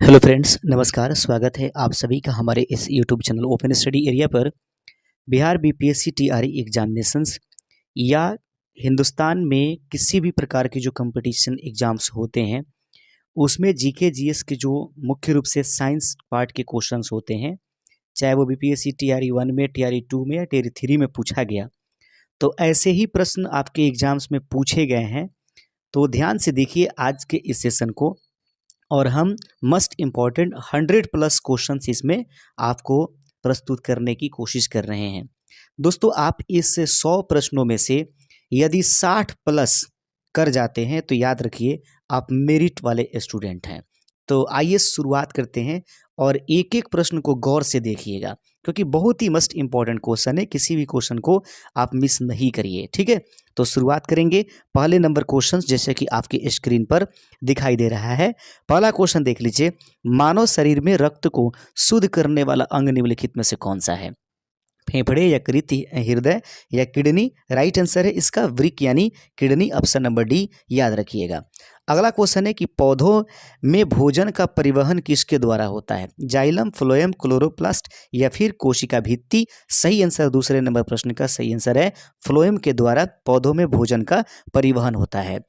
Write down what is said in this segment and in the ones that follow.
Hello friends, नमस्कार। स्वागत है आप सभी का हमारे इस YouTube channel open study area पर। बिहार बीपीएससी टीआरई एग्जामिनेशंस या हिंदुस्तान में किसी भी प्रकार के जो कंपटीशन एग्जाम्स होते हैं उसमें जीके जीएस के जो मुख्य रूप से साइंस पार्ट के क्वेश्चंस होते हैं, चाहे वो बीपीएससी टीआरई 1 में, टीआरई 2 में या टीआरई 3 में पूछा गया, तो ऐसे ही प्रश्न आपके एग्जाम्स में पूछे गए हैं। तो ध्यान से देखिए आज के इस सेशन को, और हम मस्ट इम्पॉर्टेंट 100+ क्वेश्चंस इसमें आपको प्रस्तुत करने की कोशिश कर रहे हैं। दोस्तों, आप इस 100 प्रश्नों में से यदि 60+ कर जाते हैं तो याद रखिए आप मेरिट वाले स्टूडेंट हैं। तो आइए शुरुआत करते हैं और एक एक प्रश्न को गौर से देखिएगा, क्योंकि बहुत ही मस्ट इम्पॉर्टेंट क्वेश्चन है। किसी भी क्वेश्चन को आप मिस नहीं करिए, ठीक है। तो शुरुआत करेंगे पहले नंबर क्वेश्चन, जैसे कि आपकी स्क्रीन पर दिखाई दे रहा है। पहला क्वेश्चन देख लीजिए, मानव शरीर में रक्त को शुद्ध करने वाला अंग निम्नलिखित में से कौन सा है? फेफड़े, यकृत, हृदय या किडनी? राइट आंसर है इसका वृक्क यानी किडनी, ऑप्शन नंबर डी याद रखिएगा। अगला क्वेश्चन है कि पौधों में भोजन का परिवहन किसके द्वारा होता है? जाइलम, फ्लोएम, क्लोरोप्लास्ट या फिर कोशिका भित्ति? सही आंसर दूसरे नंबर प्रश्न का सही आंसर है फ्लोएम के द्वारा पौधों में भोजन का परिवहन होता है।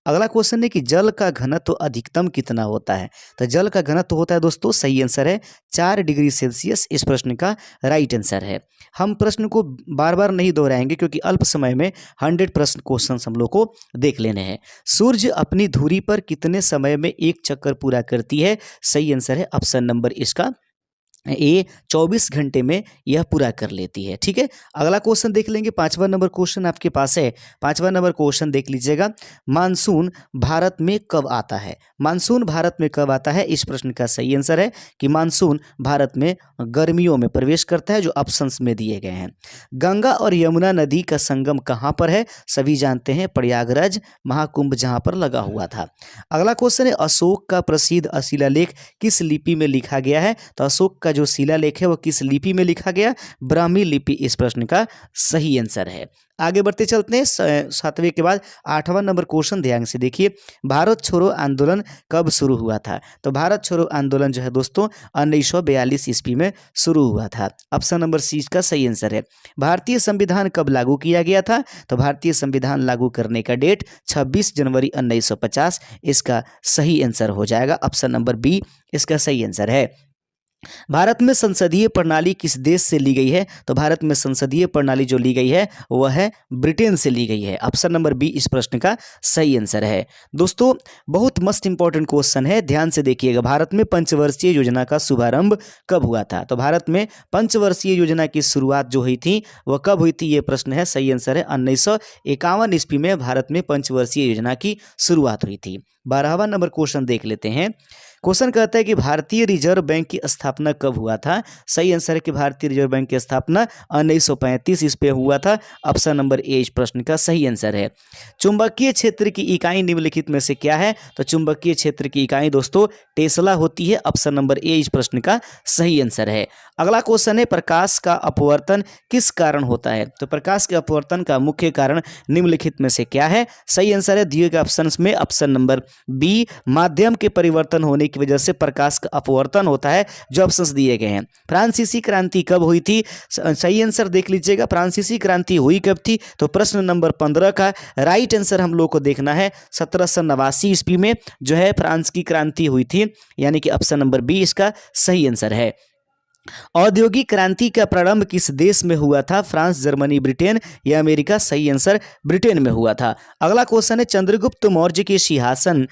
अगला क्वेश्चन है कि जल का घनत्व अधिकतम कितना होता है? तो जल का घनत्व होता है दोस्तों, सही आंसर है 4 डिग्री सेल्सियस इस प्रश्न का राइट आंसर है। हम प्रश्न को बार बार नहीं दोहराएंगे क्योंकि अल्प समय में 100 प्रश्न क्वेश्चन हम लोग को देख लेने हैं। सूर्य अपनी धुरी पर कितने समय में एक चक्कर पूरा करती है? सही आंसर है ऑप्शन नंबर इसका ए 24 घंटे में यह पूरा कर लेती है, ठीक है। अगला क्वेश्चन देख लेंगे, 5वां नंबर क्वेश्चन आपके पास है। 5वां नंबर क्वेश्चन देख लीजिएगा, मानसून भारत में कब आता है? मानसून भारत में कब आता है? इस प्रश्न का सही आंसर है कि मानसून भारत में गर्मियों में प्रवेश करता है, जो ऑप्शंस में दिए गए हैं। गंगा और यमुना नदी का संगम कहाँ पर है? सभी जानते हैं प्रयागराज महाकुंभ जहाँ पर लगा हुआ था। अगला क्वेश्चन है, अशोक का प्रसिद्ध शिलालेख किस लिपि में लिखा गया है? तो अशोक का जो शिलालेख है वो किस लिपि में लिखा गया? ब्राह्मी लिपि इस प्रश्न का सही आंसर है। आगे बढ़ते चलते हैं 7वें के बाद 8वां नंबर क्वेश्चन ध्यान से देखिए, भारत छोड़ो आंदोलन कब शुरू हुआ था? तो भारत छोड़ो आंदोलन जो है दोस्तों 1942 ईस्वी में शुरू हुआ था। ऑप्शन नंबर सी का सही आंसर है। भारतीय संविधान कब लागू किया गया था? तो भारतीय संविधान लागू करने का डेट 26 जनवरी 1950 इसका सही आंसर हो जाएगा। ऑप्शन नंबर बी इसका सही आंसर है। भारत में संसदीय प्रणाली किस देश से ली गई है? तो भारत में संसदीय प्रणाली जो ली गई है वह है ब्रिटेन से ली गई है। ऑप्शन नंबर बी इस प्रश्न का सही आंसर है। दोस्तों, बहुत मस्ट इंपॉर्टेंट क्वेश्चन है, ध्यान से देखिएगा। भारत में पंचवर्षीय योजना का शुभारंभ कब हुआ था? तो भारत में पंचवर्षीय योजना की शुरुआत जो हुई थी वह कब हुई थी? ये प्रश्न है, सही आंसर है 1951 ईस्वी में भारत में पंचवर्षीय योजना की शुरुआत हुई थी। 12वां नंबर क्वेश्चन देख लेते हैं। क्वेश्चन कहता है कि भारतीय रिजर्व बैंक की स्थापना कब हुआ था? सही आंसर है कि भारतीय रिजर्व बैंक की स्थापना 1935 ईस्वी में हुआ था। ऑप्शन नंबर ए इस प्रश्न का सही आंसर है। चुंबकीय क्षेत्र की इकाई निम्नलिखित में से क्या है? तो चुंबकीय क्षेत्र की इकाई दोस्तों टेस्ला होती है। ऑप्शन नंबर ए इस प्रश्न का सही आंसर है। अगला क्वेश्चन है, प्रकाश का अपवर्तन किस कारण होता है? तो प्रकाश के अपवर्तन का मुख्य कारण निम्नलिखित में से क्या है? सही आंसर है दिए गए ऑप्शन में ऑप्शन नंबर बी, माध्यम के परिवर्तन होने की वजह से प्रकाश का अपवर्तन होता है, जो ऑप्शंस दिए गए हैं। फ्रांसीसी क्रांति कब हुई थी? सही आंसर देख लीजिएगा, फ्रांसीसी क्रांति हुई कब थी? तो प्रश्न नंबर 15 का राइट आंसर हम लोग को देखना है 1789 ईस्वी में जो है फ्रांस की क्रांति हुई थी, यानी कि ऑप्शन नंबर बी इसका सही आंसर है। औद्योगिक क्रांति का प्रारंभ किस देश में हुआ था? फ्रांस, जर्मनी, ब्रिटेन या अमेरिका? सही आंसर ब्रिटेन में हुआ था। अगला क्वेश्चन है, चंद्रगुप्त मौर्य के सिंहासन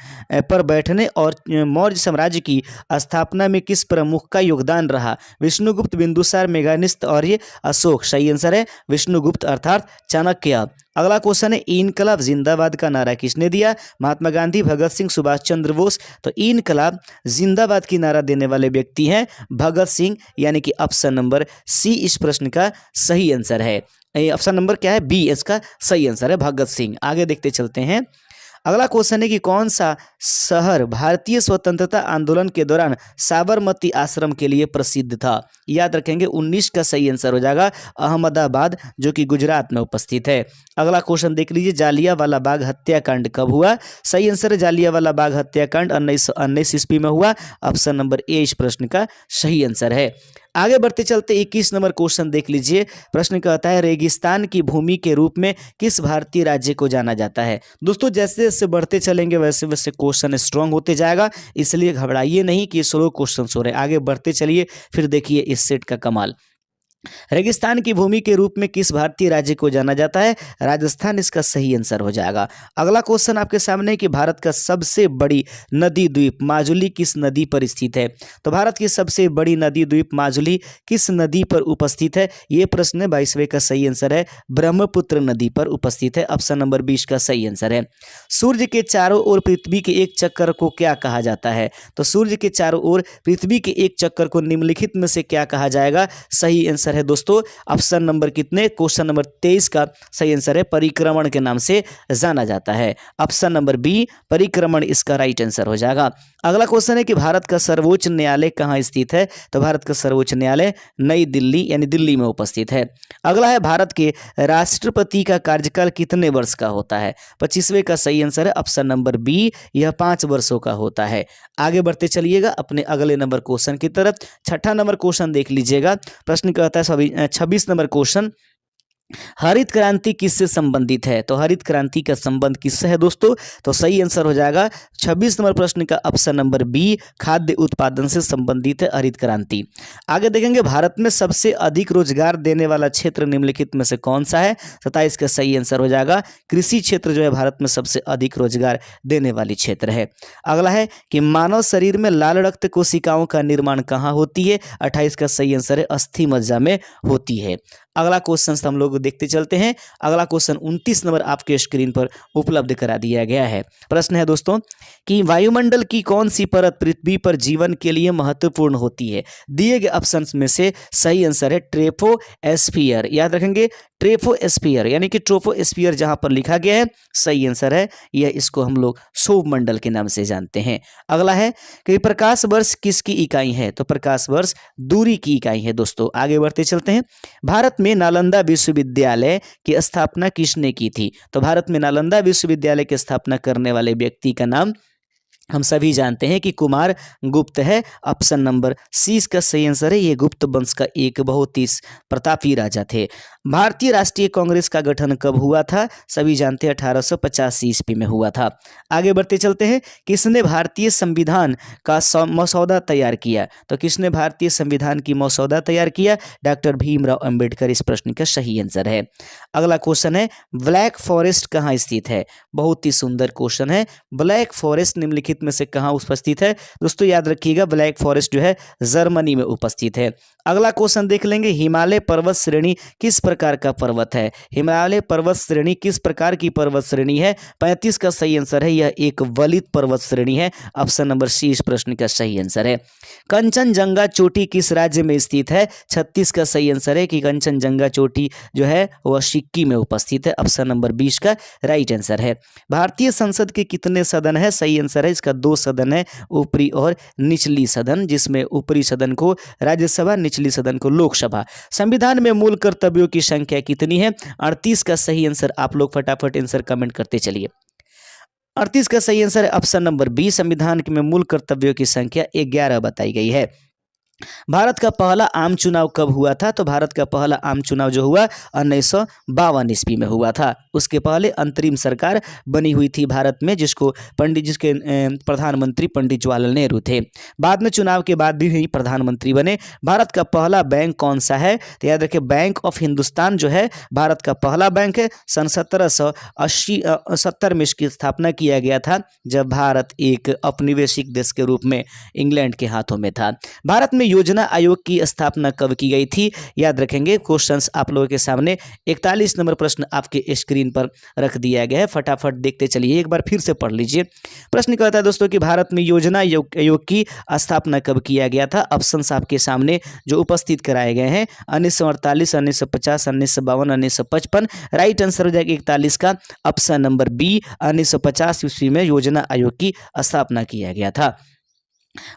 पर बैठने और मौर्य साम्राज्य की स्थापना में किस प्रमुख का योगदान रहा? विष्णुगुप्त, बिंदुसार, मेघानिस्त और ये अशोक? सही आंसर है विष्णुगुप्त अर्थात चाणक्य। अगला क्वेश्चन है, इनकलाब जिंदाबाद का नारा किसने दिया? महात्मा गांधी, भगत सिंह, सुभाष चंद्र बोस? तो इनकलाब जिंदाबाद की नारा देने वाले व्यक्ति हैं भगत सिंह, यानी कि ऑप्शन नंबर सी इस प्रश्न का सही आंसर है। ऑप्शन नंबर क्या है? बी इसका सही आंसर है भगत सिंह। आगे देखते चलते हैं। अगला क्वेश्चन है कि कौन सा शहर भारतीय स्वतंत्रता आंदोलन के दौरान साबरमती आश्रम के लिए प्रसिद्ध था? याद रखेंगे 19 का सही आंसर हो जाएगा अहमदाबाद, जो कि गुजरात में उपस्थित है। अगला क्वेश्चन देख लीजिए, जालियांवाला बाग हत्याकांड कब हुआ? सही आंसर है जालियांवाला बाग हत्याकांड 1919 ईस्वी में हुआ। ऑप्शन नंबर ए इस प्रश्न का सही आंसर है। आगे बढ़ते चलते 21 नंबर क्वेश्चन देख लीजिए। प्रश्न कहता है रेगिस्तान की भूमि के रूप में किस भारतीय राज्य को जाना जाता है? दोस्तों जैसे जैसे बढ़ते चलेंगे वैसे वैसे क्वेश्चन स्ट्रांग होते जाएगा, इसलिए घबराइए नहीं कि स्लो क्वेश्चन हो रहे हैं। आगे बढ़ते चलिए, फिर देखिए इस सेट का कमाल। रेगिस्तान की भूमि के रूप में किस भारतीय राज्य को जाना जाता है? राजस्थान इसका सही आंसर हो जाएगा। अगला क्वेश्चन आपके सामने है कि भारत का सबसे बड़ी नदी द्वीप माजुली किस नदी पर स्थित है? तो भारत की सबसे बड़ी नदी द्वीप माजुली किस नदी पर उपस्थित है? ये प्रश्न है 22वें का सही आंसर है ब्रह्मपुत्र नदी पर उपस्थित है। ऑप्शन नंबर 20 का सही आंसर है। सूर्य के चारों ओर पृथ्वी के एक चक्कर को क्या कहा जाता है? तो सूर्य के चारों ओर पृथ्वी के एक चक्कर को निम्नलिखित में से क्या कहा जाएगा? सही आंसर है दोस्तों ऑप्शन नंबर कितने, क्वेश्चन नंबर 23 का सही आंसर है परिक्रमण के नाम से जाना जाता है। ऑप्शन नंबर बी परिक्रमण इसका राइट आंसर हो जाएगा। अगला क्वेश्चन है कि भारत का सर्वोच्च न्यायालय कहाँ स्थित है? तो भारत का सर्वोच्च न्यायालय नई दिल्ली यानी दिल्ली में उपस्थित है। अगला है भारत के राष्ट्रपति का कार्यकाल कितने वर्ष का होता है? 25वें का सही आंसर है ऑप्शन नंबर बी, यह 5 वर्षों का होता है। आगे बढ़ते चलिएगा अपने अगले नंबर क्वेश्चन की तरफ। छठा नंबर क्वेश्चन देख लीजिएगा। प्रश्न कहता है 26 नंबर क्वेश्चन, हरित क्रांति किससे संबंधित है? तो हरित क्रांति का संबंध किससे है दोस्तों? तो सही आंसर हो जाएगा 26 नंबर प्रश्न का ऑप्शन नंबर बी, खाद्य उत्पादन से संबंधित है हरित क्रांति। आगे देखेंगे भारत में सबसे अधिक रोजगार देने वाला क्षेत्र निम्नलिखित में से कौन सा है? 27 का सही आंसर हो जाएगा कृषि क्षेत्र जो है भारत में सबसे अधिक रोजगार देने वाली क्षेत्र है। अगला है कि मानव शरीर में लाल रक्त कोशिकाओं का निर्माण कहाँ होती है? 28 का सही आंसर है अस्थि मज्जा में होती है। अगला क्वेश्चन हम लोग देखते चलते हैं। अगला क्वेश्चन 29 नंबर आपके स्क्रीन पर उपलब्ध करा दिया गया है। प्रश्न है दोस्तों कि वायुमंडल की कौन सी परत पृथ्वी पर जीवन के लिए महत्वपूर्ण होती है? दिए गए ऑप्शंस में से सही आंसर है ट्रोपोस्फियर। याद रखेंगे ट्रोपोस्फियर यानी कि ट्रोपोस्फियर जहां पर लिखा गया है सही आंसर है यह, इसको हम लोग सौरमंडल के नाम से जानते हैं। अगला है कि प्रकाश वर्ष किसकी इकाई है? तो प्रकाश वर्ष दूरी की इकाई है दोस्तों। आगे बढ़ते चलते हैं। भारत में नालंदा विश्वविद्यालय की स्थापना किसने की थी? तो भारत में नालंदा विश्वविद्यालय की स्थापना करने वाले व्यक्ति का नाम हम सभी जानते हैं कि कुमार गुप्त है। ऑप्शन नंबर सी इसका सही आंसर है, ये गुप्त वंश का एक बहुत ही प्रतापी राजा थे। भारतीय राष्ट्रीय कांग्रेस का गठन कब हुआ था? सभी जानते हैं 1885 ईस्वी में हुआ था। आगे बढ़ते चलते हैं। किसने भारतीय संविधान का मसौदा तैयार किया? तो किसने भारतीय संविधान की मसौदा तैयार किया? डॉक्टर भीमराव अंबेडकर इस प्रश्न का सही आंसर है। अगला क्वेश्चन है ब्लैक फॉरेस्ट कहाँ स्थित है? बहुत ही सुंदर क्वेश्चन है। ब्लैक फॉरेस्ट निम्नलिखित में से कहाँ उपस्थित है? दोस्तों याद रखिएगा ब्लैक फॉरेस्ट जो है जर्मनी में उपस्थित है। अगला क्वेश्चन देख लेंगे। हिमालय पर्वत श्रेणी किस प्रकार का पर्वत है? हिमालय पर्वत श्रेणी किस प्रकार की पर्वत श्रेणी है? 35 का सही आंसर है, यह एक वलित पर्वत श्रेणी है। ऑप्शन नंबर सी इस प्रश्न का सही आंसर है। कंचनजंगा चोटी किस राज्य में स्थित है? 36 का सही आंसर है कि कंचनजंगा चोटी जो है वह सिक्किम में उपस्थित है। ऑप्शन नंबर 20 का राइट आंसर है। भारतीय संसद के कितने सदन है? सही आंसर है इसका 2 सदन है, ऊपरी और निचली सदन, जिसमें ऊपरी सदन को राज्यसभा, निचली सदन को लोकसभा। संविधान में मूल कर्तव्यों की संख्या कितनी है? 38 का सही आंसर। आप लोग फटाफट आंसर कमेंट करते चलिए। 38 का सही आंसर है ऑप्शन नंबर बी, संविधान में मूल कर्तव्यों की संख्या 11 बताई गई है। भारत का पहला आम चुनाव कब हुआ था? तो भारत का पहला आम चुनाव जो हुआ 1952 ईस्वी में हुआ था। उसके पहले अंतरिम सरकार बनी हुई थी भारत में, जिसके प्रधानमंत्री पंडित जवाहरलाल नेहरू थे। बाद में चुनाव के बाद भी प्रधानमंत्री बने। भारत का पहला बैंक कौन सा है? तो याद रखिए बैंक ऑफ हिंदुस्तान जो है भारत का पहला बैंक है। सन 1770 में इसकी स्थापना किया गया था, जब भारत एक औपनिवेशिक देश के रूप में इंग्लैंड के हाथों में था। भारत में में योजना आयोग की स्थापना कब की गई थी? याद रखेंगे, क्वेश्चंस आप लोगों के सामने 41 नंबर प्रश्न आपके स्क्रीन पर रख दिया गया है। फटाफट देखते चलिए, एक बार फिर से पढ़ लीजिए। प्रश्न कहता है दोस्तों कि भारत में योजना आयोग की स्थापना कब किया गया था? ऑप्शंस आपके सामने जो उपस्थित कराए गए हैं, 1948, 1950, 1952, 1955। राइट आंसर हो जाएगा 41 का ऑप्शन नंबर बी, 1950 ईस्वी में योजना आयोग की स्थापना किया गया था।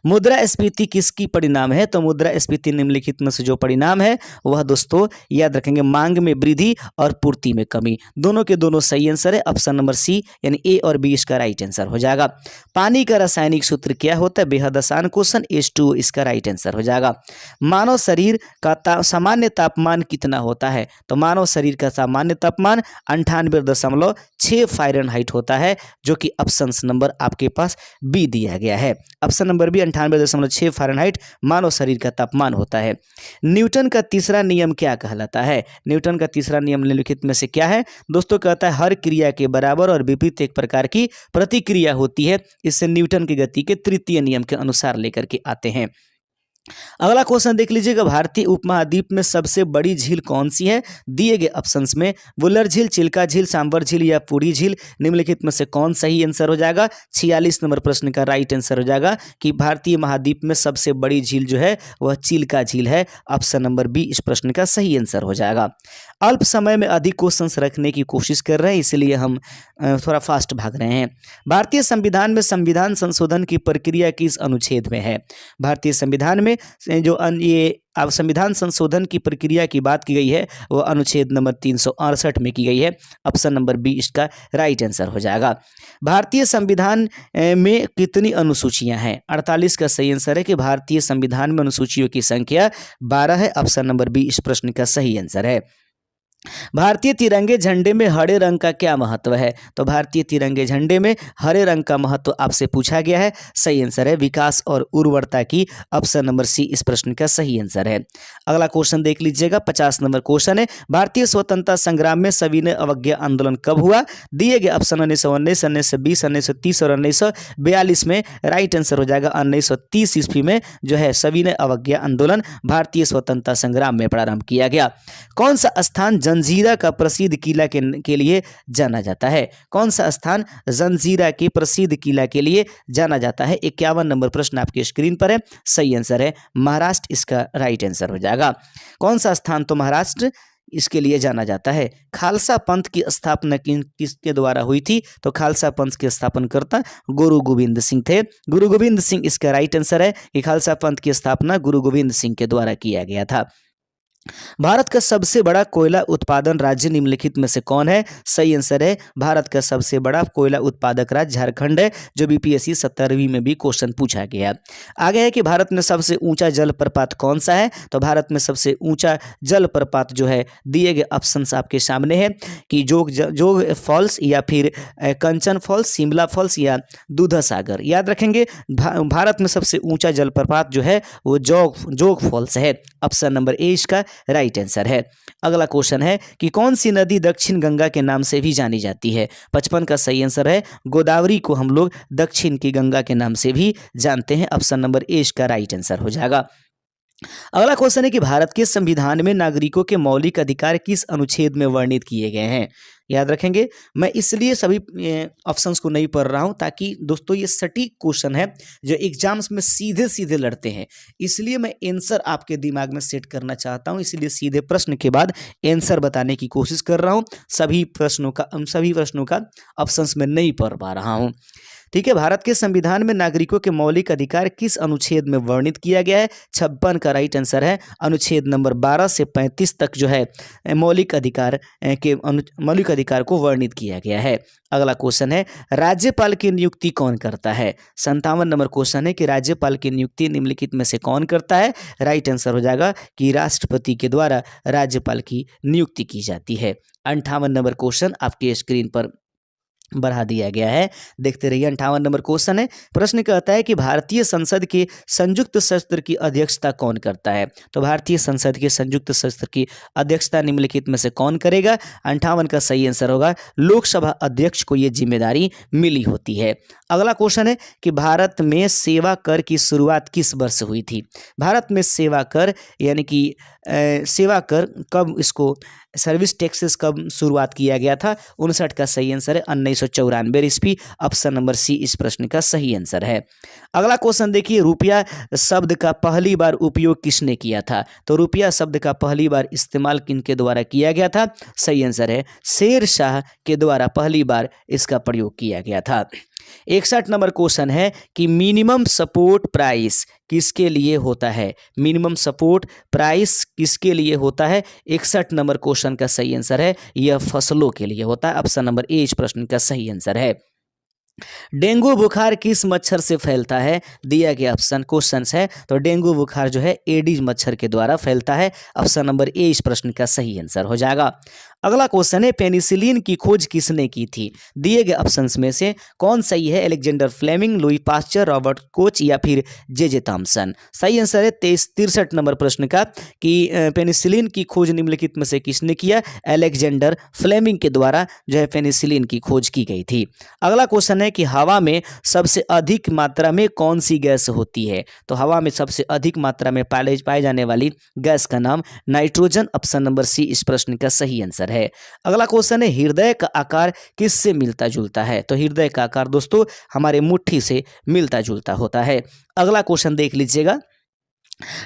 मुद्रास्फीति किसकी परिणाम है? तो मुद्रास्फीति निम्नलिखित में से जो परिणाम है वह दोस्तों याद रखेंगे, मांग में वृद्धि और पूर्ति में कमी। दोनों के दोनों सही आंसर है, ऑप्शन नंबर सी यानी ए और बी इसका राइट आंसर हो जाएगा। पानी का रासायनिक सूत्र क्या होता है? बेहद आसान क्वेश्चन, H2O इसका राइट आंसर हो जाएगा। मानव शरीर का सामान्य तापमान कितना होता है? तो मानव शरीर का सामान्य तापमान 98.6 फ़ारेनहाइट होता है, जो कि ऑप्शन नंबर आपके पास बी दिया गया है। ऑप्शन नंबर बी 98.6 फ़ारेनहाइट मानव शरीर का तापमान होता है। न्यूटन का तीसरा नियम क्या कहलाता है? न्यूटन का तीसरा नियम निम्नलिखित में से क्या है? दोस्तों कहता है हर क्रिया के बराबर और विपरीत एक प्रकार की प्रतिक्रिया होती है। इससे न्यूटन की गति के तृतीय नियम के अनुसार लेकर के आते हैं। अगला क्वेश्चन देख लीजिएगा, भारतीय उपमहाद्वीप में सबसे बड़ी झील कौन सी है? दिए गए ऑप्शंस में वुलर झील, चिल्का झील, सांबर झील या पूरी झील, निम्नलिखित में से कौन सही आंसर हो जाएगा? 46 नंबर प्रश्न का राइट आंसर हो जाएगा कि भारतीय महाद्वीप में सबसे बड़ी झील जो है वह चिल्का झील है। ऑप्शन नंबर बी इस प्रश्न का सही आंसर हो जाएगा। अल्प समय में अधिक क्वेश्चंस रखने की कोशिश कर रहे हैं, इसलिए हम थोड़ा फास्ट भाग रहे हैं। भारतीय संविधान में संविधान संशोधन की प्रक्रिया किस अनुच्छेद में है? भारतीय संविधान में जो ये अब संविधान संशोधन की प्रक्रिया की बात की गई है वो अनुच्छेद नंबर 368 में की गई है। ऑप्शन नंबर बी इसका राइट आंसर हो जाएगा। भारतीय संविधान में कितनी अनुसूचियां हैं? 48 का सही आंसर है कि भारतीय संविधान में अनुसूचियों की संख्या 12 है। ऑप्शन नंबर बी इस प्रश्न का सही आंसर है। भारतीय तिरंगे झंडे में हरे रंग का क्या महत्व है? तो भारतीय तिरंगे झंडे में हरे रंग का महत्व आपसे पूछा गया है। सही आंसर है विकास और उर्वरता की। ऑप्शन नंबर सी इस प्रश्न का सही आंसर है। अगला क्वेश्चन देख लीजिएगा, 50 नंबर क्वेश्चन है, भारतीय स्वतंत्रता संग्राम में सविनय अवज्ञा आंदोलन कब हुआ? दिए गए ऑप्शन 1919, 1920, 1930 और 1942 में राइट आंसर हो जाएगा 1930 ईस्वी में जो है सविनय अवज्ञा आंदोलन भारतीय स्वतंत्रता संग्राम में प्रारंभ किया गया। कौन सा स्थान जंजीरा का प्रसिद्ध किला के लिए जाना जाता है? कौन सा स्थान जंजीरा के प्रसिद्ध किला के लिए जाना जाता है? 51 नंबर प्रश्न आपकी स्क्रीन पर है। सही आंसर है महाराष्ट्र इसका राइट आंसर हो जाएगा। कौन सा स्थान तो महाराष्ट्र इसके लिए जाना जाता है? खालसा पंथ की स्थापना किसके द्वारा हुई थी? तो खालसा पंथ के स्थापनकर्ता गुरु गोविंद सिंह थे। गुरु गोविंद सिंह इसका राइट आंसर है कि खालसा पंथ की स्थापना गुरु गोविंद सिंह के द्वारा किया गया था। भारत का सबसे बड़ा कोयला उत्पादन राज्य निम्नलिखित में से कौन है? सही आंसर है भारत का सबसे बड़ा कोयला उत्पादक राज्य झारखंड है, जो बीपीएससी 17वीं में भी क्वेश्चन पूछा गया। आगे है कि भारत में सबसे ऊंचा जलप्रपात कौन सा है? तो भारत में सबसे ऊंचा जलप्रपात जो है दिए गए ऑप्शंस आपके सामने है कि जोग फॉल्स या फिर कंचन फॉल्स, शिमला फॉल्स या दूधा सागर। याद रखेंगे भारत में सबसे ऊंचा जलप्रपात जो है वो जोग फॉल्स है। ऑप्शन नंबर ए इसका राइट आंसर है। अगला क्वेश्चन है कि कौन सी नदी दक्षिण गंगा के नाम से भी जानी जाती है? 55 का सही आंसर है गोदावरी को हम लोग दक्षिण की गंगा के नाम से भी जानते हैं। ऑप्शन नंबर ए इसका राइट आंसर हो जाएगा। अगला क्वेश्चन है कि भारत के संविधान में नागरिकों के मौलिक अधिकार किस अनुच्छेद में वर्णित किए गए हैं? याद रखेंगे मैं इसलिए सभी ऑप्शंस को नहीं पढ़ रहा हूं ताकि दोस्तों ये सटीक क्वेश्चन है जो एग्जाम्स में सीधे सीधे लड़ते हैं, इसलिए मैं आंसर आपके दिमाग में सेट करना चाहता हूं, इसलिए सीधे प्रश्न के बाद आंसर बताने की कोशिश कर रहा हूं। सभी प्रश्नों का ऑप्शंस में नहीं पढ़ पा रहा हूं। ठीक है, भारत के संविधान में नागरिकों के मौलिक अधिकार किस अनुच्छेद में वर्णित किया गया है? 56 का राइट आंसर है अनुच्छेद नंबर 12 से 35 तक जो है मौलिक अधिकार को वर्णित किया गया है। अगला क्वेश्चन है राज्यपाल की नियुक्ति कौन करता है? 57 नंबर क्वेश्चन है कि राज्यपाल की नियुक्ति निम्नलिखित में से कौन करता है? राइट आंसर हो जाएगा कि राष्ट्रपति के द्वारा राज्यपाल की नियुक्ति की जाती है। 58 नंबर क्वेश्चन आपके स्क्रीन पर बढ़ा दिया गया है। देखते रहिए 58 नंबर क्वेश्चन है। प्रश्न कहता है कि भारतीय संसद के संयुक्त सत्र की अध्यक्षता कौन करता है? तो भारतीय संसद के संयुक्त सत्र की अध्यक्षता निम्नलिखित में से कौन करेगा? 58 का सही आंसर होगा लोकसभा अध्यक्ष को ये जिम्मेदारी मिली होती है। अगला क्वेश्चन है कि भारत में सेवा कर की शुरुआत किस वर्ष हुई थी? भारत में सेवा कर यानी कि सेवा कर कब, इसको सर्विस टैक्सेस कब शुरुआत किया गया था? 59 का सही आंसर है 1994 ईस्वी। ऑप्शन नंबर सी इस प्रश्न का सही आंसर है। अगला क्वेश्चन देखिए, रुपया शब्द का पहली बार उपयोग किसने किया था? तो रुपया शब्द का पहली बार इस्तेमाल किनके द्वारा किया गया था? सही आंसर है शेर शाह के द्वारा पहली बार इसका प्रयोग किया गया था। 61 नंबर क्वेश्चन है कि मिनिमम सपोर्ट प्राइस किसके लिए होता है? मिनिमम सपोर्ट प्राइस किसके लिए होता है? 61 नंबर क्वेश्चन का सही आंसर है यह फसलों के लिए होता है। ऑप्शन नंबर ए इस प्रश्न का सही आंसर है। डेंगू बुखार किस मच्छर से फैलता है? दिया गया ऑप्शन क्वेश्चंस है, तो डेंगू बुखार जो है एडिज मच्छर के द्वारा फैलता है। ऑप्शन नंबर ए इस प्रश्न का सही आंसर हो जाएगा। अगला क्वेश्चन है पेनिसिलिन की खोज किसने की थी? दिए गए ऑप्शंस में से कौन सही है? Alexander Fleming, Louis Pasteur, Robert Koch या फिर जे थॉमसन? सही आंसर है 63 नंबर प्रश्न का कि पेनिसिलिन की खोज निम्नलिखित में से किसने किया? अलेक्जेंडर फ्लेमिंग के द्वारा जो है पेनिसिलिन की खोज की गई थी। अगला क्वेश्चन है कि हवा में सबसे अधिक मात्रा में कौन सी गैस होती है? तो हवा में सबसे अधिक मात्रा में पाए जाने वाली गैस का नाम नाइट्रोजन। ऑप्शन नंबर सी इस प्रश्न का सही आंसर है। अगला क्वेश्चन है हृदय का आकार किससे मिलता जुलता है? तो हृदय का आकार दोस्तों हमारे मुट्ठी से मिलता जुलता होता है। अगला क्वेश्चन देख लीजिएगा,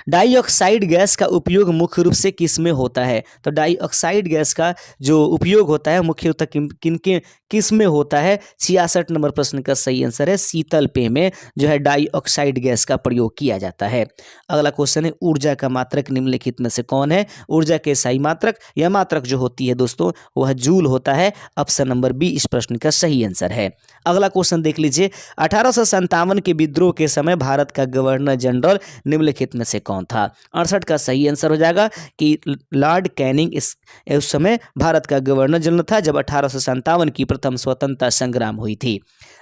डाइऑक्साइड गैस का उपयोग मुख्य रूप से किस में होता है? तो डाइऑक्साइड गैस का जो उपयोग होता है मुख्यतः किस में होता है? 66 नंबर प्रश्न का सही आंसर है शीतल पेय में जो है डाइऑक्साइड गैस का प्रयोग किया जाता है। अगला क्वेश्चन है ऊर्जा का मात्रक निम्नलिखित में से कौन है? ऊर्जा के सही मात्रक या मात्रक जो होती है दोस्तों वह जूल होता है। ऑप्शन नंबर बी इस प्रश्न का सही आंसर है। अगला क्वेश्चन देख लीजिए, 1857 के विद्रोह के समय भारत का गवर्नर जनरल निम्नलिखित में से कौन था? 68 का सही आंसर हो जाएगा कि लॉर्ड कैनिंग उस समय भारत का गवर्नर जनरल था जब 1857 की प्रथम स्वतंत्रता संग्राम हुई थी।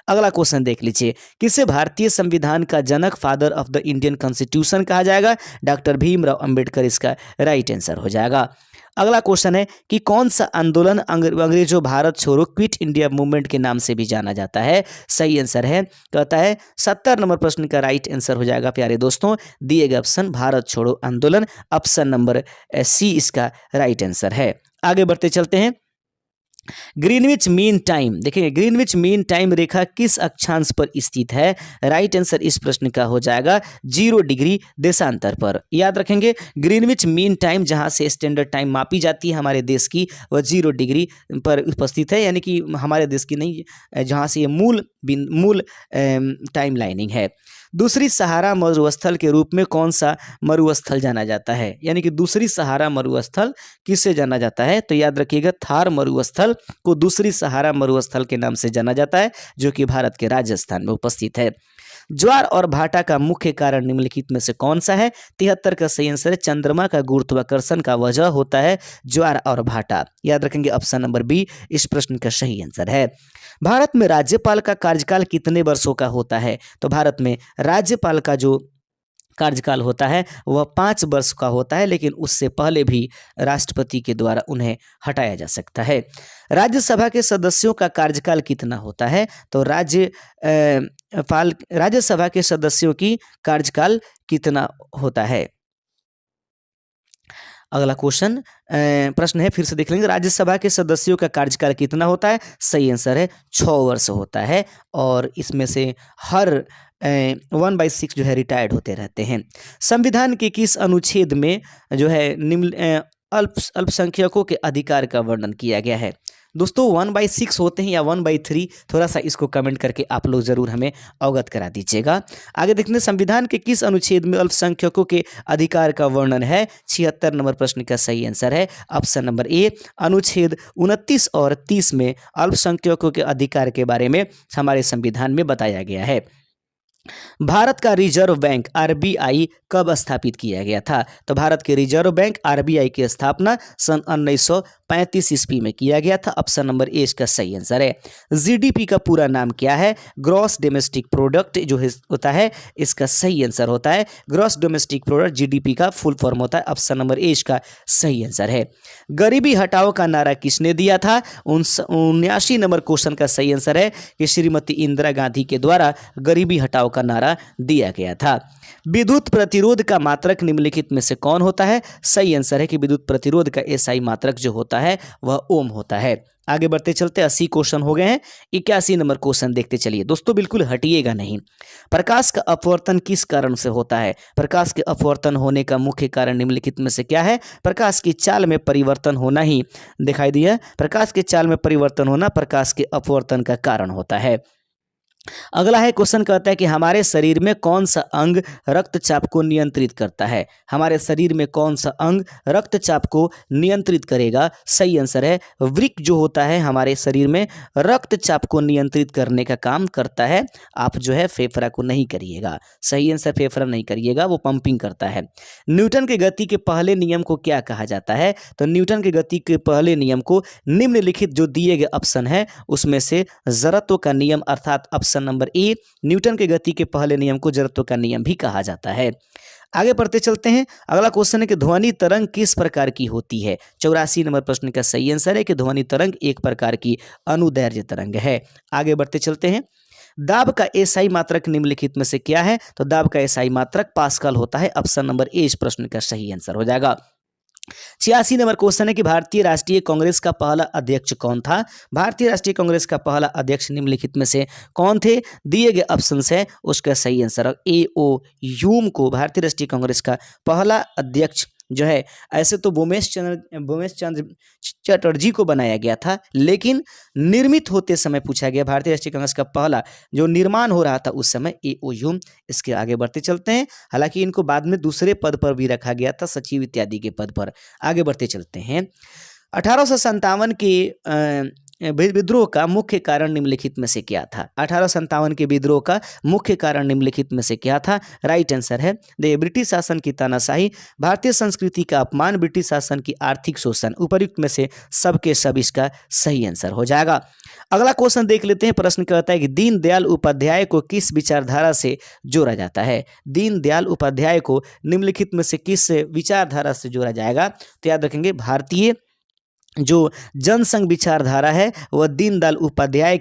अगला क्वेश्चन देख लीजिए, किसे भारतीय संविधान का जनक, father of the Indian constitution कहा जाएगा? डॉक्टर भीमराव अंबेडकर इसका राइट आंसर हो जाएगा। अगला क्वेश्चन है कि कौन सा आंदोलन अंग्रेजों भारत छोड़ो क्विट इंडिया मूवमेंट के नाम से भी जाना जाता है? सही आंसर है कहता है 70 नंबर प्रश्न का राइट आंसर हो जाएगा प्यारे दोस्तों दिए गए ऑप्शन भारत छोड़ो आंदोलन। ऑप्शन नंबर सी इसका राइट आंसर है। आगे बढ़ते चलते हैं, ग्रीनविच मीन टाइम, देखिए ग्रीनविच मीन टाइम रेखा किस अक्षांश पर स्थित है? राइट आंसर इस प्रश्न का हो जाएगा 0 डिग्री देशांतर पर। याद रखेंगे ग्रीनविच मीन टाइम जहां से स्टैंडर्ड टाइम मापी जाती है हमारे देश की वह 0 डिग्री पर उपस्थित है, यानी कि हमारे देश की नहीं जहां से ये मूल टाइम लाइनिंग है। दूसरी सहारा मरुस्थल के रूप में कौन सा मरुस्थल जाना जाता है? यानी कि दूसरी सहारा मरुस्थल किससे जाना जाता है? तो याद रखिएगा थार मरुस्थल को दूसरी सहारा मरुस्थल के नाम से जाना जाता है जो कि भारत के राजस्थान में उपस्थित है। ज्वार और भाटा का मुख्य कारण निम्नलिखित में से कौन सा है? 73 का सही आंसर है चंद्रमा का गुरुत्वाकर्षण का वजह होता है ज्वार और भाटा। याद रखेंगे ऑप्शन नंबर बी इस प्रश्न का सही आंसर है। भारत में राज्यपाल का कार्यकाल कितने वर्षों का होता है? तो भारत में राज्यपाल का जो कार्यकाल होता है वह 5 वर्ष का होता है, लेकिन उससे पहले भी राष्ट्रपति के द्वारा उन्हें हटाया जा सकता है। राज्यसभा के सदस्यों का कार्यकाल कितना होता है? तो राज्यसभा के सदस्यों की कार्यकाल कितना होता है? अगला क्वेश्चन प्रश्न है फिर से देख लेंगे, राज्यसभा के सदस्यों का कार्यकाल कितना होता है? सही आंसर है 6 वर्ष होता है और इसमें से हर 1/6 जो है रिटायर्ड होते रहते हैं। संविधान के किस अनुच्छेद में जो है निम्न अल्पसंख्यकों के अधिकार का वर्णन किया गया है? दोस्तों 1/6 होते हैं या 1/3, थोड़ा सा इसको कमेंट करके आप लोग जरूर हमें अवगत करा दीजिएगा। आगे देखते हैं संविधान के किस अनुच्छेद में अल्पसंख्यकों के अधिकार का वर्णन है? 76 नंबर प्रश्न का सही आंसर है ऑप्शन नंबर ए अनुच्छेद 29 और 30 में अल्पसंख्यकों के अधिकार के बारे में हमारे संविधान में बताया गया है। भारत का रिजर्व बैंक आरबीआई कब स्थापित किया गया था? तो भारत के रिजर्व बैंक आरबीआई की स्थापना सन 1935 ईस्वी में किया गया था। ऑप्शन नंबर ए इसका सही आंसर है। जीडीपी का पूरा नाम क्या है? ग्रॉस डोमेस्टिक प्रोडक्ट जो होता है इसका सही आंसर होता है। ग्रॉस डोमेस्टिक प्रोडक्ट जीडीपी का फुल फॉर्म होता है। ऑप्शन नंबर ए इसका सही आंसर है। गरीबी हटाओ का नारा किसने दिया था? 79 नंबर क्वेश्चन का सही आंसर है कि श्रीमती इंदिरा गांधी के द्वारा गरीबी हटाओ का नारा दिया गया था। विद्युत प्रतिरोध का मात्रक निम्नलिखित में से कौन होता है? सही आंसर है कि विद्युत प्रतिरोध का एसआई मात्रक जो होता है वह ओम होता है। आगे बढ़ते चलते 80 क्वेश्चन हो गए हैं। 81 नंबर क्वेश्चन देखते चलिए दोस्तों, बिल्कुल हटिएगा नहीं। प्रकाश का अपवर्तन किस कारण से होता है? प्रकाश के अपवर्तन होने का मुख्य कारण निम्नलिखित में से क्या है? प्रकाश की चाल में परिवर्तन होना ही दिखाई दिया। प्रकाश की चाल में परिवर्तन होना प्रकाश के अपवर्तन का कारण होता है। अगला है क्वेश्चन कहता है कि हमारे शरीर में कौन सा अंग रक्तचाप को नियंत्रित करता है? हमारे शरीर में कौन सा अंग रक्तचाप को नियंत्रित करेगा? सही आंसर है वृक्क जो होता है हमारे शरीर में रक्तचाप को नियंत्रित करने का काम करता है। आप जो है फेफड़ा को नहीं करिएगा। सही आंसर फेफड़ा नहीं करिएगा, वो पंपिंग करता है। न्यूटन के गति के पहले नियम को क्या कहा जाता है? तो न्यूटन के गति के पहले नियम को निम्नलिखित जो दिए गए ऑप्शन है उसमें से जड़त्व का नियम अर्थात ऑप्शन नंबर ए न्यूटन के गति के पहले नियम को जड़त्व का नियम भी कहा जाता है। आगे बढ़ते चलते हैं। अगला क्वेश्चन है कि ध्वनि तरंग किस प्रकार की होती है? 84 नंबर प्रश्न का सही आंसर है कि ध्वनि तरंग एक प्रकार की अनुदैर्ध्य तरंग है। आगे बढ़ते चलते हैं। दाब का एसआई मात्रक निम्नलिखित में से क्या है? तो दाब का एसआई मात्रक पास्कल होता है। ऑप्शन नंबर ए इस प्रश्न का सही आंसर हो जाएगा। 86 नंबर क्वेश्चन है कि भारतीय राष्ट्रीय कांग्रेस का पहला अध्यक्ष कौन था? भारतीय राष्ट्रीय कांग्रेस का पहला अध्यक्ष निम्नलिखित में से कौन थे? दिए गए ऑप्शन है उसका सही आंसर ए ओ ह्यूम को भारतीय राष्ट्रीय कांग्रेस का पहला अध्यक्ष जो है, ऐसे तो भूमेश चंद्र चटर्जी को बनाया गया था, लेकिन निर्मित होते समय पूछा गया भारतीय राष्ट्रीय कांग्रेस का पहला जो निर्माण हो रहा था उस समय ए ओ ह्यूम। इसके आगे बढ़ते चलते हैं। हालांकि इनको बाद में दूसरे पद पर भी रखा गया था, सचिव इत्यादि के पद पर। आगे बढ़ते चलते हैं। 1857 के विद्रोह का मुख्य कारण निम्नलिखित में से क्या था? 1857 के विद्रोह का मुख्य कारण निम्नलिखित में से क्या था? राइट आंसर है ब्रिटिश शासन की तानाशाही, भारतीय संस्कृति का अपमान, ब्रिटिश शासन की आर्थिक शोषण। उपयुक्त में से सबके सब इसका सही आंसर हो जाएगा। अगला क्वेश्चन देख लेते हैं। प्रश्न कहता है कि दीनदयाल उपाध्याय को किस विचारधारा से जोड़ा जाता है? दीनदयाल उपाध्याय को निम्नलिखित में से किस विचारधारा से जोड़ा जाएगा? तो याद रखेंगे भारतीय जो जनसंघ विचारधारा है वह दीनदयाल उपाध्याय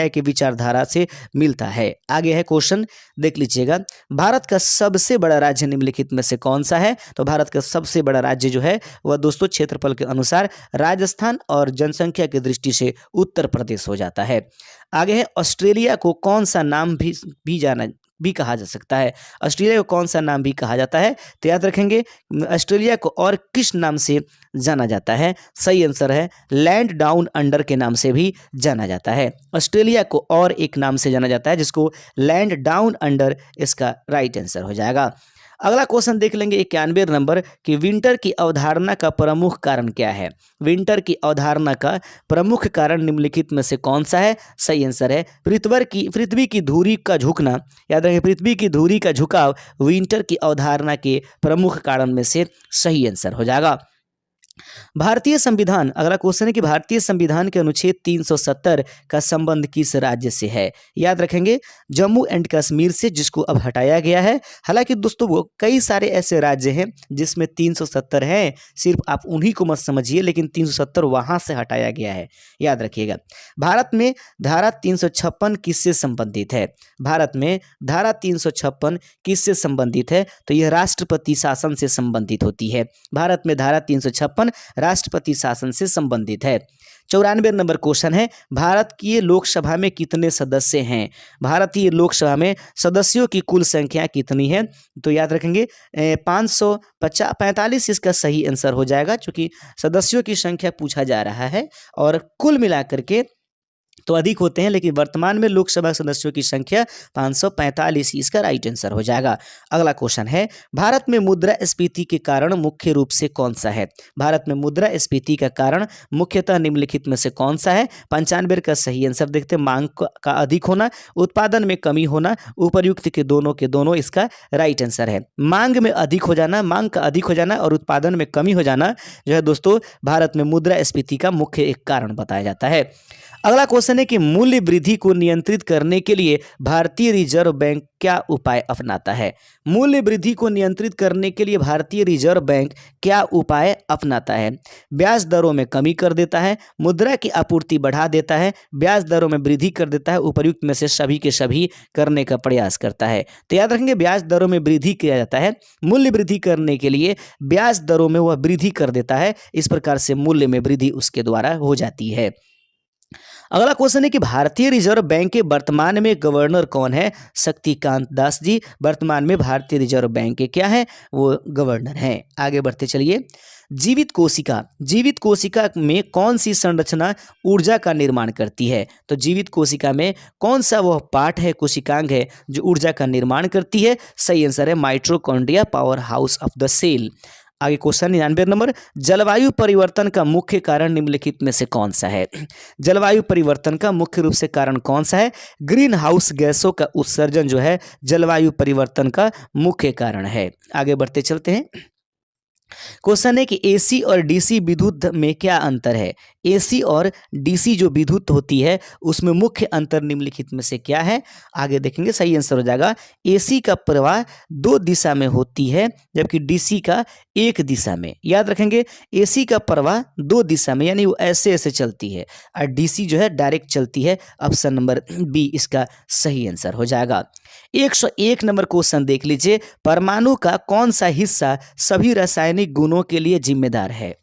के विचारधारा से मिलता है। आगे है क्वेश्चन देख लीजिएगा। भारत का सबसे बड़ा राज्य निम्नलिखित में से कौन सा है? तो भारत का सबसे बड़ा राज्य जो है वह दोस्तों क्षेत्रफल के अनुसार राजस्थान और जनसंख्या की दृष्टि से उत्तर प्रदेश हो जाता है। आगे है ऑस्ट्रेलिया को कौन सा नाम भी कहा जा सकता है? ऑस्ट्रेलिया को कौन सा नाम भी कहा जाता है? तो याद रखेंगे ऑस्ट्रेलिया को और किस नाम से जाना जाता है? सही आंसर है लैंड डाउन अंडर के नाम से भी जाना जाता है। ऑस्ट्रेलिया को और एक नाम से जाना जाता है जिसको लैंड डाउन अंडर, इसका राइट आंसर हो जाएगा। अगला क्वेश्चन देख लेंगे 91 नंबर कि विंटर की अवधारणा का प्रमुख कारण क्या है? विंटर की अवधारणा का प्रमुख कारण निम्नलिखित में से कौन सा है? सही आंसर है पृथ्वी की धुरी का झुकना। याद रखें पृथ्वी की धुरी का झुकाव विंटर की अवधारणा के प्रमुख कारण में से सही आंसर हो जाएगा। भारतीय संविधान, अगला क्वेश्चन है कि भारतीय संविधान के अनुच्छेद 370 का संबंध किस राज्य से है? याद रखेंगे जम्मू एंड कश्मीर से, जिसको अब हटाया गया है। हालांकि दोस्तों वो कई सारे ऐसे राज्य हैं जिसमें 370 है, सिर्फ आप उन्हीं को मत समझिए, लेकिन 370 वहां से हटाया गया है, याद रखिएगा। भारत में धारा 356 किससे संबंधित है? भारत में धारा 356 किससे संबंधित है? तो यह राष्ट्रपति शासन से संबंधित होती है। भारत में धारा 356 राष्ट्रपति शासन से संबंधित है। 94 नंबर क्वेश्चन है भारत की लोकसभा में कितने सदस्य हैं? भारतीय लोकसभा में सदस्यों की कुल संख्या कितनी है? तो याद रखेंगे 545 इसका सही आंसर हो जाएगा, क्योंकि सदस्यों की संख्या पूछा जा रहा है और कुल मिलाकर के तो अधिक होते हैं, लेकिन वर्तमान में लोकसभा सदस्यों की संख्या 545, इसका राइट आंसर हो जाएगा। अगला क्वेश्चन है, भारत में मुद्रास्फीति के कारण मुख्य रूप से कौन सा है? भारत में मुद्रास्फीति का कारण मुख्यतः निम्नलिखित में से कौन सा है? 95 का सही आंसर देखते हैं, मांग का अधिक होना, उत्पादन में कमी होना, उपर्युक्त के दोनों इसका राइट आंसर है। मांग में अधिक हो जाना, मांग का अधिक हो जाना और उत्पादन में कमी हो जाना जो है दोस्तों भारत में मुद्रास्फीति का मुख्य एक कारण बताया जाता है। अगला क्वेश्चन है कि मूल्य वृद्धि को नियंत्रित करने के लिए भारतीय रिजर्व बैंक क्या उपाय अपनाता है? मूल्य वृद्धि को नियंत्रित करने के लिए भारतीय रिजर्व बैंक क्या उपाय अपनाता है? ब्याज दरों में कमी कर देता है, मुद्रा की आपूर्ति बढ़ा देता है, ब्याज दरों में वृद्धि कर देता है, उपर्युक्त में से सभी के सभी करने का प्रयास करता है। तो याद रखेंगे, ब्याज दरों में वृद्धि किया जाता है, मूल्य वृद्धि करने के लिए ब्याज दरों में वह वृद्धि कर देता है, इस प्रकार से मूल्य में वृद्धि उसके द्वारा हो जाती है। अगला क्वेश्चन है कि भारतीय रिजर्व बैंक के वर्तमान में गवर्नर कौन है? शक्तिकांत दास जी वर्तमान में भारतीय रिजर्व बैंक के क्या है? वो गवर्नर हैं। आगे बढ़ते चलिए। जीवित कोशिका में कौन सी संरचना ऊर्जा का निर्माण करती है? तो जीवित कोशिका में कौन सा वह पार्ट है, कोशिकांग है जो ऊर्जा का निर्माण करती है? सही आंसर है mitochondria, power house of the cell. आगे क्वेश्चन 99 नंबर, जलवायु परिवर्तन का मुख्य कारण निम्नलिखित में से कौन सा है? जलवायु परिवर्तन का मुख्य रूप से कारण कौन सा है? ग्रीन हाउस गैसों का उत्सर्जन जो है जलवायु परिवर्तन का मुख्य कारण है। आगे बढ़ते चलते हैं। क्वेश्चन है कि एसी और डीसी विद्युत में क्या अंतर है? एसी और डीसी जो विद्युत होती है उसमें मुख्य अंतर निम्नलिखित में से क्या है? आगे देखेंगे, सही आंसर हो जाएगा एसी का प्रवाह 2 दिशा में होती है जबकि डीसी का 1 दिशा में। याद रखेंगे, एसी का प्रवाह 2 दिशा में यानी वो ऐसे ऐसे चलती है और डीसी जो है डायरेक्ट चलती है। ऑप्शन नंबर बी इसका सही आंसर हो जाएगा। 101 नंबर क्वेश्चन देख लीजिए, परमाणु का कौन सा हिस्सा सभी रासायनिक गुणों के लिए जिम्मेदार है?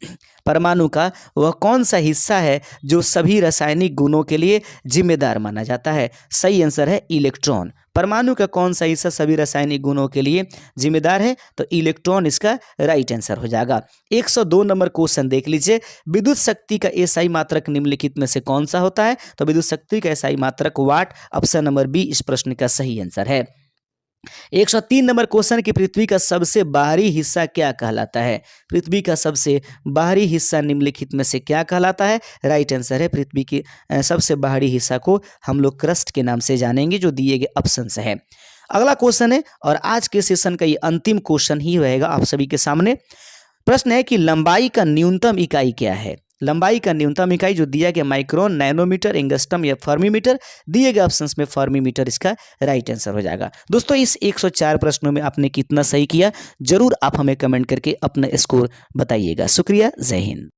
परमाणु का वह कौन सा हिस्सा है जो सभी रासायनिक गुणों के लिए जिम्मेदार माना जाता है? सही आंसर है इलेक्ट्रॉन। परमाणु का कौन सा हिस्सा सभी रासायनिक गुणों के लिए जिम्मेदार है? तो इलेक्ट्रॉन इसका राइट आंसर हो जाएगा। 102 नंबर क्वेश्चन देख लीजिए, विद्युत शक्ति का एसआई मात्रक निम्नलिखित में से कौन सा होता है? तो विद्युत शक्ति का एसआई मात्रक वाट। ऑप्शन नंबर बी इस प्रश्न का सही आंसर है। 103 नंबर क्वेश्चन की पृथ्वी का सबसे बाहरी हिस्सा क्या कहलाता है? पृथ्वी का सबसे बाहरी हिस्सा निम्नलिखित में से क्या कहलाता है? राइट आंसर है पृथ्वी के सबसे बाहरी हिस्सा को हम लोग क्रस्ट के नाम से जानेंगे जो दिए गए ऑप्शन से है। अगला क्वेश्चन है और आज के सेशन का ये अंतिम क्वेश्चन ही रहेगा आप सभी के सामने। प्रश्न है कि लंबाई का न्यूनतम इकाई क्या है? लंबाई का न्यूनतम इकाई जो दिया गया माइक्रोन, नैनोमीटर, एंगस्ट्रम या फर्मीमीटर। दिए गए ऑप्शंस में फर्मीमीटर इसका राइट आंसर हो जाएगा। दोस्तों इस 104 प्रश्नों में आपने कितना सही किया जरूर आप हमें कमेंट करके अपना स्कोर बताइएगा। शुक्रिया, जय हिंद।